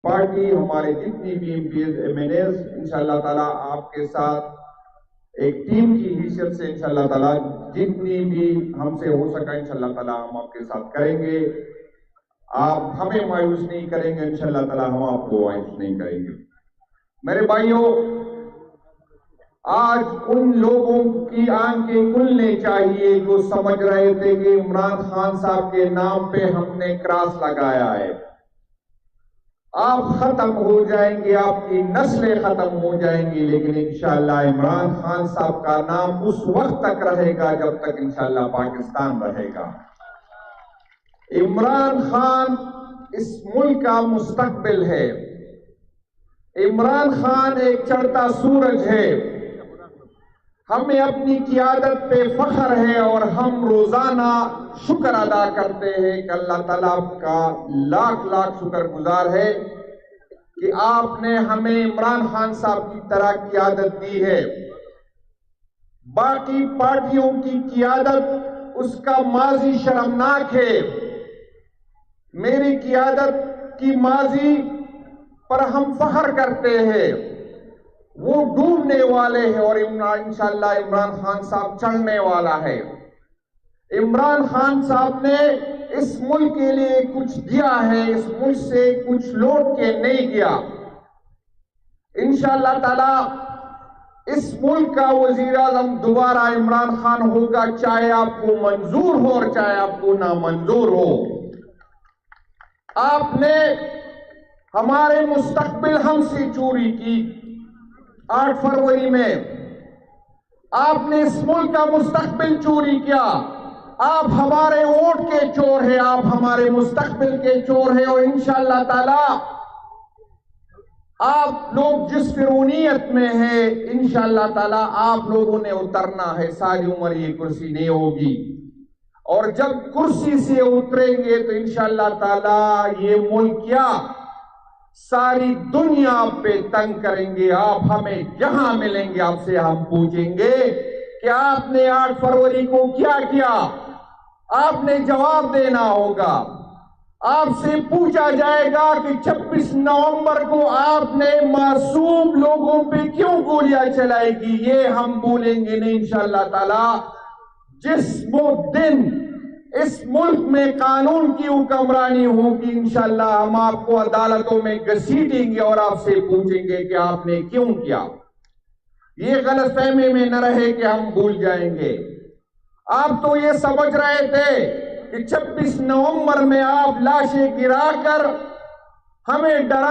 Party ہمارے جتنی بھی MPs MNAs انشاءاللہ تعالیٰ آپ کے ساتھ ایک ٹیم کی حیثیت سے انشاءاللہ تعالیٰ جتنی بھی ہم سے ہو سکا انشاءاللہ تعالیٰ ہم آپ کے ساتھ کریں گے. آپ ہمیں مایوس نہیں کریں گے انشاءاللہ تعالیٰ ہم آپ کو مایوس نہیں کریں گے. میرے بھائیوں، آج ان لوگوں کی آنکھیں کھلنے چاہیے جو سمجھ رہے تھے کہ عمران خان صاحب کے نام پہ ہم نے کراس لگایا ہے. آپ ختم ہو جائیں گے، آپ کی نسلیں ختم ہو جائیں گی، لیکن انشاءاللہ عمران خان صاحب کا نام اس وقت تک رہے گا جب تک انشاءاللہ پاکستان رہے گا. عمران خان اس ملک کا مستقبل ہے. عمران خان ایک چڑھتا سورج ہے. ہمیں اپنی قیادت پہ فخر ہے اور ہم روزانہ شکر ادا کرتے ہیں کہ اللہ تعالیٰ کا لاکھ لاکھ شکر گزار ہے کہ آپ نے ہمیں عمران خان صاحب کی طرح قیادت دی ہے. باقی پارٹیوں کی قیادت اس کا ماضی شرمناک ہے. میری قیادت کی ماضی پر ہم فخر کرتے ہیں. وہ ڈوبنے والے ہیں اور انشاءاللہ عمران خان صاحب چڑھنے والا ہے. عمران خان صاحب نے اس ملک کے لیے کچھ دیا ہے، اس ملک سے کچھ لوٹ کے نہیں گیا. انشاءاللہ تعالی اس ملک کا وزیر اعظم دوبارہ عمران خان ہوگا، چاہے آپ کو منظور ہو اور چاہے آپ کو نامنظور ہو. آپ نے ہمارے مستقبل ہم سے چوری کی. 8 فروری میں آپ نے اس ملک کا مستقبل چوری کیا. آپ ہمارے ووٹ کے چور ہیں، آپ ہمارے مستقبل کے چور ہیں، اور انشاءاللہ تعالی آپ لوگ جس فرعونیت میں ہیں انشاءاللہ تعالی آپ لوگوں نے اترنا ہے. ساری عمر یہ کرسی نہیں ہوگی، اور جب کرسی سے اتریں گے تو انشاءاللہ تعالی یہ ملک کیا ساری دنیا پہ تنگ کریں گے. آپ ہمیں جہاں ملیں گے آپ سے ہم پوچھیں گے کہ آپ نے 8 فروری کو کیا کیا. آپ نے جواب دینا ہوگا. آپ سے پوچھا جائے گا کہ 26 نومبر کو آپ نے معصوم لوگوں پہ کیوں گولیاں چلائی گی. یہ ہم بولیں گے نہیں انشاءاللہ تعالی. جس وہ دن اس ملک میں قانون کی حکمرانی ہوگی انشاءاللہ ہم آپ کو عدالتوں میں گھسیٹیں گے اور آپ سے پوچھیں گے کہ آپ نے کیوں کیا. یہ غلط فہمی میں نہ رہے کہ ہم بھول جائیں گے. آپ تو یہ سمجھ رہے تھے کہ 26 نومبر میں آپ لاشیں گرا کر ہمیں ڈرا